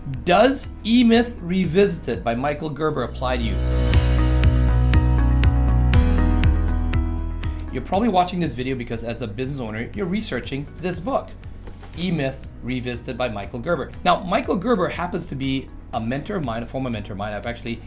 Does E-Myth Revisited by Michael Gerber apply to you? You're probably watching this video because as a business owner, you're researching this book, E-Myth Revisited by Michael Gerber. Now, Michael Gerber happens to be a mentor of mine, a former mentor of mine. I've actually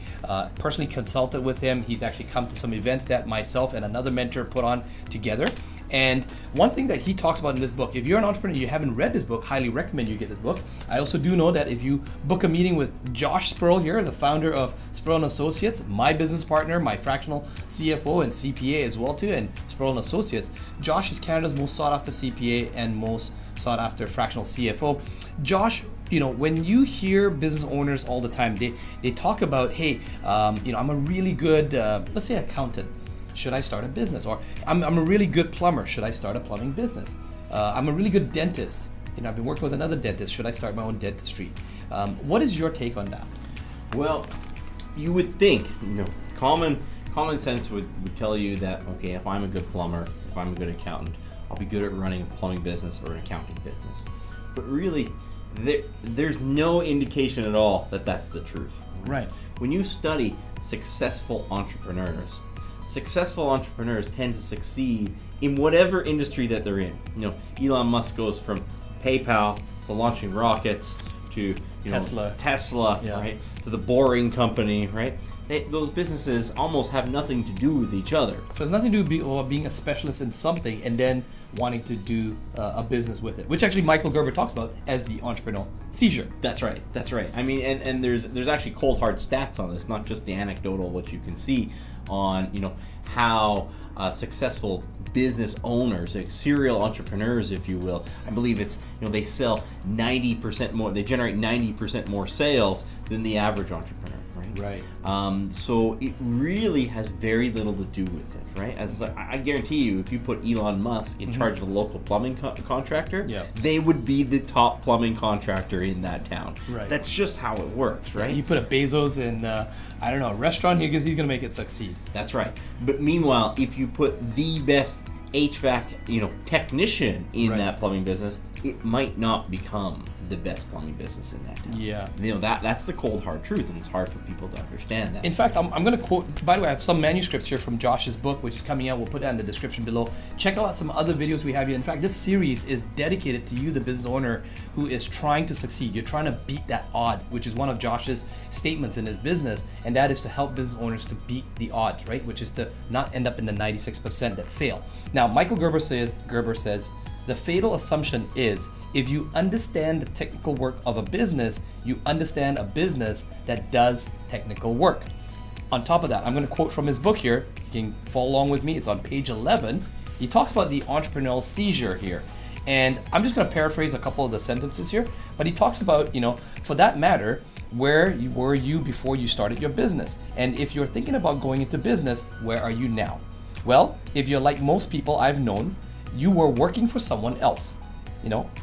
personally consulted with him. He's actually come to some events that myself and another mentor put on together. And one thing that he talks about in this book, if you're an entrepreneur and you haven't read this book, highly recommend you get this book. I also do know that if you book a meeting with Josh Spurrell here, the founder of Spurrell and Associates, my business partner, my fractional CFO and CPA as well too, and Spurrell and Associates, Josh is Canada's most sought after CPA and most sought after fractional CFO. Josh, when you hear business owners all the time, they talk about, hey, I'm a really good, let's say accountant. Should I start a business? Or I'm a really good plumber. Should I start a plumbing business? I'm a really good dentist. I've been working with another dentist. Should I start my own dentistry? What is your take on that? Well, you would think, common sense would tell you that, okay, if I'm a good plumber, if I'm a good accountant, I'll be good at running a plumbing business or an accounting business. But really, there's no indication at all that that's the truth. Right. When you study successful entrepreneurs tend to succeed in whatever industry that they're in. Elon Musk goes from PayPal to launching rockets to Tesla, yeah, right? To the Boring Company, right? Those businesses almost have nothing to do with each other. So it's nothing to do with being a specialist in something and then wanting to do a business with it, which actually Michael Gerber talks about as the entrepreneurial seizure. That's right. I mean, and there's actually cold hard stats on this, not just the anecdotal, what you can see on how successful business owners, like serial entrepreneurs, if you will. I believe it's they sell 90% more. They generate 90% more sales than the average entrepreneur. Right. So it really has very little to do with it, right? As I guarantee you, if you put Elon Musk in charge of a local plumbing contractor, they would be the top plumbing contractor in that town. Right. That's just how it works, right? Yeah, you put a Bezos in, a restaurant, he's going to make it succeed. That's right. But meanwhile, if you put the best HVAC, technician in that plumbing business, it might not become the best plumbing business in that town. Yeah. That's the cold hard truth, and it's hard for people to understand that. In fact, I'm going to quote, by the way, I have some manuscripts here from Josh's book, which is coming out. We'll put that in the description below. Check out some other videos we have here. In fact, this series is dedicated to you, the business owner who is trying to succeed. You're trying to beat that odd, which is one of Josh's statements in his business, and that is to help business owners to beat the odds, right? Which is to not end up in the 96% that fail. Now, Michael Gerber says, the fatal assumption is if you understand the technical work of a business, you understand a business that does technical work. On top of that, I'm going to quote from his book here. You can follow along with me. It's on page 11. He talks about the entrepreneurial seizure here. And I'm just going to paraphrase a couple of the sentences here. But he talks about, for that matter, where were you before you started your business? And if you're thinking about going into business, where are you now? Well, if you're like most people I've known, you were working for someone else.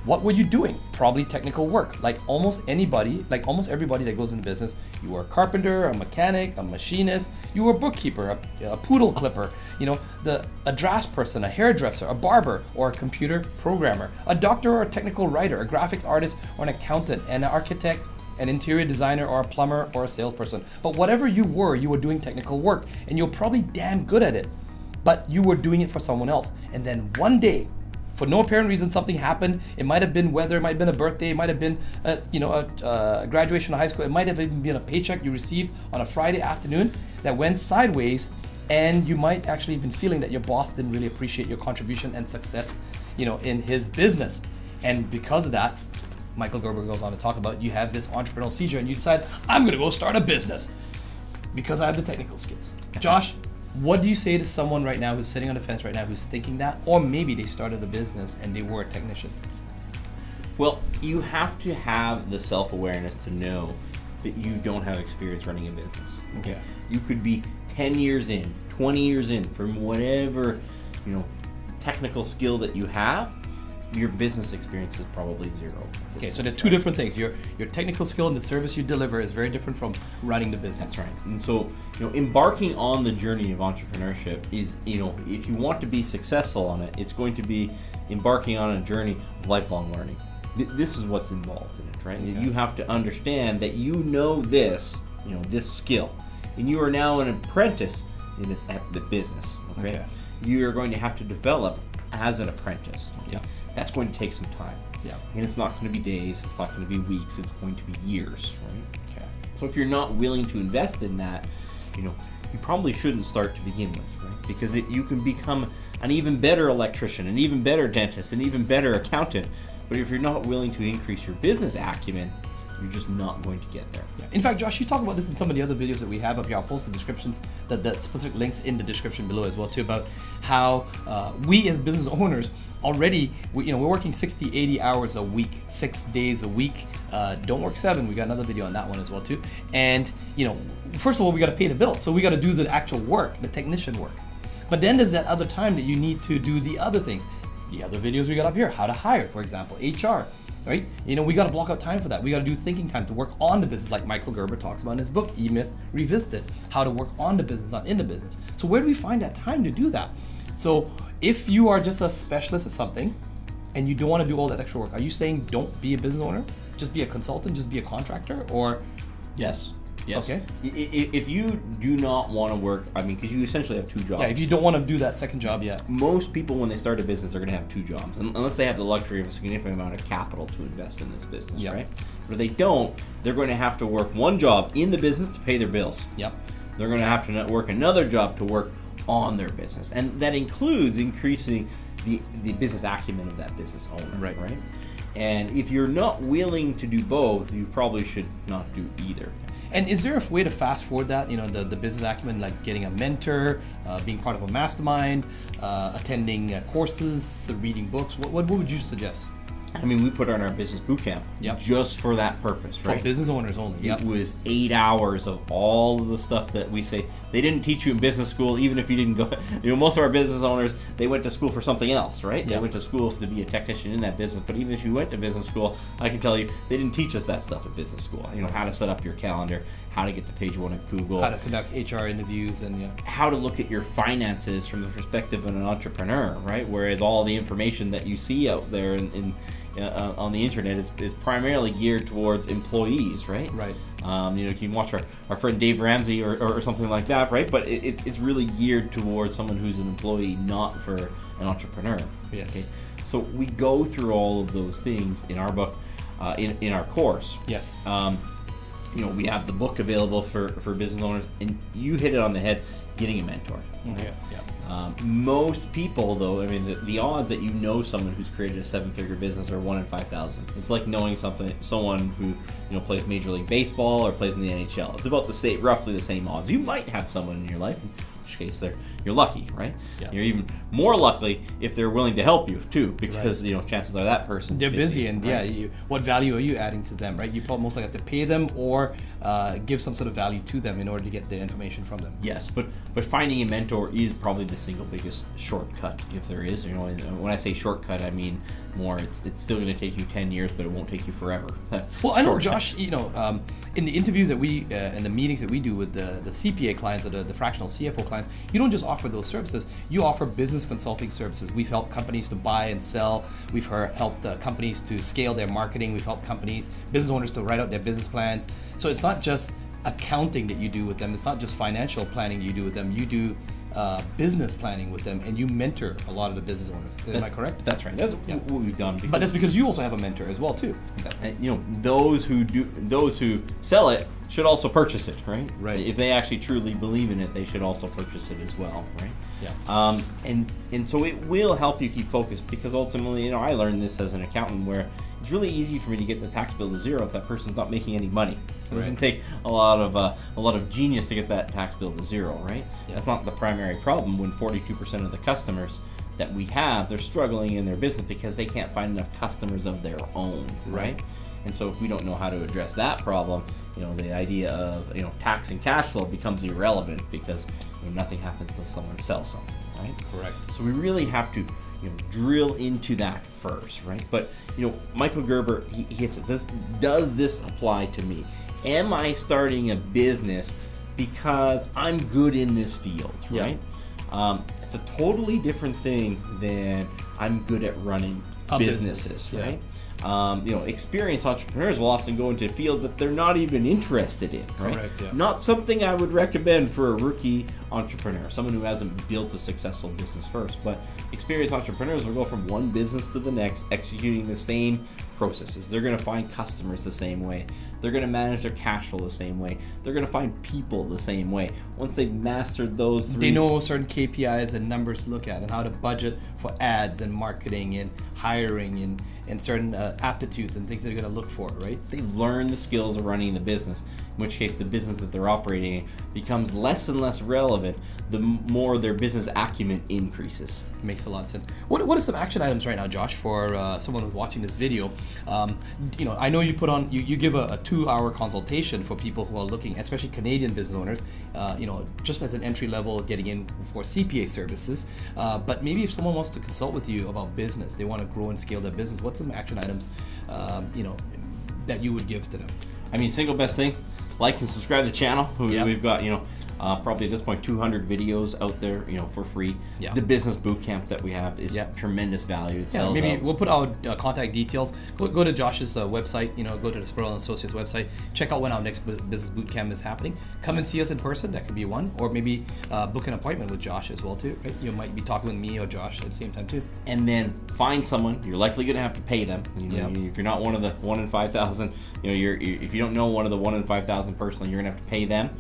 What were you doing? Probably technical work. Like almost everybody that goes into business, you were a carpenter, a mechanic, a machinist, you were a bookkeeper, a poodle clipper, a drafts person, a hairdresser, a barber, or a computer programmer, a doctor or a technical writer, a graphics artist or an accountant, an architect, an interior designer or a plumber or a salesperson. But whatever you were doing technical work, and you're probably damn good at it. But you were doing it for someone else. And then one day, for no apparent reason, something happened. It might have been weather, it might have been a birthday, it might have been a graduation of high school, it might have even been a paycheck you received on a Friday afternoon that went sideways, and you might actually have been feeling that your boss didn't really appreciate your contribution and success, in his business. And because of that, Michael Gerber goes on to talk about you have this entrepreneurial seizure and you decide, I'm gonna go start a business because I have the technical skills. Josh, what do you say to someone right now who's sitting on the fence right now who's thinking that, or maybe they started a business and they were a technician? Well, you have to have the self-awareness to know that you don't have experience running a business. Okay. You could be 10 years in, 20 years in from whatever, technical skill that you have. Your business experience is probably zero. Okay, so they're two different things. Your technical skill and the service you deliver is very different from running the business. That's right. And so, embarking on the journey of entrepreneurship is, if you want to be successful on it, it's going to be embarking on a journey of lifelong learning. this is what's involved in it, right? Okay. You have to understand that this, this skill, and you are now an apprentice at the business. Okay? You're going to have to develop as an apprentice. Okay? Yeah. That's going to take some time. Yeah. And it's not going to be days. It's not going to be weeks. It's going to be years, right? Okay. So if you're not willing to invest in that, you probably shouldn't start to begin with, right? Because you can become an even better electrician, an even better dentist, an even better accountant. But if you're not willing to increase your business acumen, you're just not going to get there. Yeah. In fact, Josh, you talk about this in some of the other videos that we have up here. I'll post the descriptions, the specific links in the description below as well too, about how we as business owners already, we're working 60, 80 hours a week, 6 days a week. Don't work 7. We got another video on that one as well too. And first of all, we got to pay the bills, so we got to do the actual work, the technician work. But then there's that other time that you need to do the other things. The other videos we got up here, how to hire, for example, HR. Right? We got to block out time for that. We got to do thinking time to work on the business, like Michael Gerber talks about in his book, E-Myth Revisted, how to work on the business, not in the business. So where do we find that time to do that? So if you are just a specialist at something and you don't want to do all that extra work, are you saying don't be a business owner? Just be a consultant, just be a contractor? Or Yes. Okay. If you do not want to work, because you essentially have 2 jobs. Yeah, if you don't want to do that second job yet. Most people, when they start a business, they're going to have 2 jobs, unless they have the luxury of a significant amount of capital to invest in this business, right? But if they don't, they're going to have to work one job in the business to pay their bills. Yep. They're going to have to work another job to work on their business, and that includes increasing the business acumen of that business owner, right? And if you're not willing to do both, you probably should not do either. And is there a way to fast forward that, the business acumen, like getting a mentor, being part of a mastermind, attending courses, reading books? What would you suggest? We put on our Business Bootcamp just for that purpose, right? For business owners only. It was 8 hours of all of the stuff that we say they didn't teach you in business school, even if you didn't go. Most of our business owners, they went to school for something else, right? They went to school to be a technician in that business. But even if you went to business school, I can tell you, they didn't teach us that stuff at business school. How to set up your calendar, how to get to page 1 at Google, how to conduct HR interviews, and how to look at your finances from the perspective of an entrepreneur, right? Whereas all the information that you see out there on the internet is primarily geared towards employees, right? Right. You can watch our friend Dave Ramsey or something like that, right? But it's really geared towards someone who's an employee, not for an entrepreneur. Yes. Okay? So we go through all of those things in our book, in our course. Yes. We have the book available for business owners, and you hit it on the head, getting a mentor. Okay. Yeah. Most people, though, the odds that someone who's created a 7-figure business are 1 in 5,000. It's like knowing someone who plays Major League Baseball or plays in the NHL. It's about roughly the same odds. You might have someone in your life, in which case you're lucky, right? Yeah. You're even more lucky if they're willing to help you too, because chances are that person's they're busy, and right? What value are you adding to them, right? You probably most likely have to pay them or give some sort of value to them in order to get the information from them. Yes, but finding a mentor is probably the single biggest shortcut, if there is. When I say shortcut, I mean more. It's still going to take you 10 years, but it won't take you forever. Well, I know, Josh. In the interviews that we and the meetings that we do with the CPA clients or the fractional CFO clients, you don't just offer those services. You offer business consulting services. We've helped companies to buy and sell. We've helped companies to scale their marketing. We've helped business owners to write out their business plans. So it's not just accounting that you do with them. It's not just financial planning you do with them. You do business planning with them, and you mentor a lot of the business owners. Am I correct? That's right. That's what we've done. But that's because you also have a mentor as well too. And, those who sell it should also purchase it, right? Right. If they actually truly believe in it, they should also purchase it as well, right? Yeah. And so it will help you keep focused, because ultimately, I learned this as an accountant, where it's really easy for me to get the tax bill to zero if that person's not making any money. It doesn't take a lot of genius to get that tax bill to zero, right? Yeah. That's not the primary problem. When 42% of the customers that we have, they're struggling in their business because they can't find enough customers of their own, right? And so if we don't know how to address that problem, the idea of tax and cash flow becomes irrelevant, because nothing happens unless someone sells something, right? Correct. So we really have to drill into that first, right? But Michael Gerber, he says, does this apply to me? Am I starting a business because I'm good in this field, right? It's a totally different thing than I'm good at running businesses, right? experienced entrepreneurs will often go into fields that they're not even interested in, right? Correct, yeah. Not something I would recommend for a rookie entrepreneur, someone who hasn't built a successful business first. But experienced entrepreneurs will go from one business to the next, executing the same processes. They're going to find customers the same way. They're going to manage their cash flow the same way. They're going to find people the same way. Once they've mastered those three, they know certain KPIs and numbers to look at, and how to budget for ads and marketing and hiring and certain aptitudes and things they're going to look for, right? They learn the skills of running the business, in which case the business that they're operating in becomes less and less relevant the more their business acumen increases. Makes a lot of sense. What are some action items right now, Josh, for someone who's watching this video? I know you put on, you give a 2-hour consultation for people who are looking, especially Canadian business owners, just as an entry level getting in for CPA services. But maybe if someone wants to consult with you about business, they want to grow and scale their business, what's some action items, that you would give to them? I mean, single best thing, like and subscribe to the channel. We've got, probably at this point 200 videos out there, for free. Yeah. The Business Bootcamp that we have is tremendous value. It sells maybe out. we'll put our contact details. Go to Josh's website, go to the Spurrell and Associates website, check out when our next Business Bootcamp is happening. Come and see us in person, that could be one, or maybe book an appointment with Josh as well too, right? You might be talking with me or Josh at the same time too. And then find someone, you're likely going to have to pay them. If you're not one of the 1 in 5,000, if you don't know one of the 1 in 5,000 personally, you're going to have to pay them.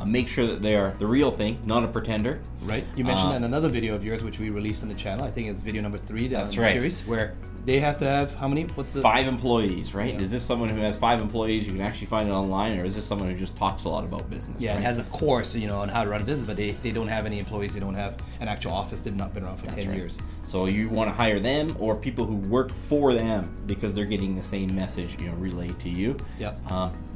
Make sure that they are the real thing, not a pretender. Right. You mentioned in another video of yours, which we released on the channel. I think it's video number 3 That's in the right. series, where they have to have how many? What's the 5 employees, right? Yeah. Is this someone who has 5 employees? You can actually find it online, or is this someone who just talks a lot about business? Yeah, right? and has a course, on how to run a business, but they don't have any employees. They don't have an actual office. They've not been around for 10 right. years. So you want to hire them or people who work for them because they're getting the same message, relayed to you. Yep.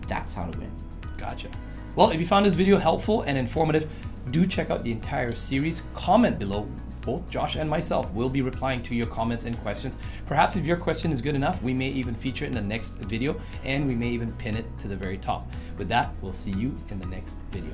That's how to win. Gotcha. Well, if you found this video helpful and informative, do check out the entire series. Comment below. Both Josh and myself will be replying to your comments and questions. Perhaps if your question is good enough, we may even feature it in the next video, and we may even pin it to the very top. With that, we'll see you in the next video.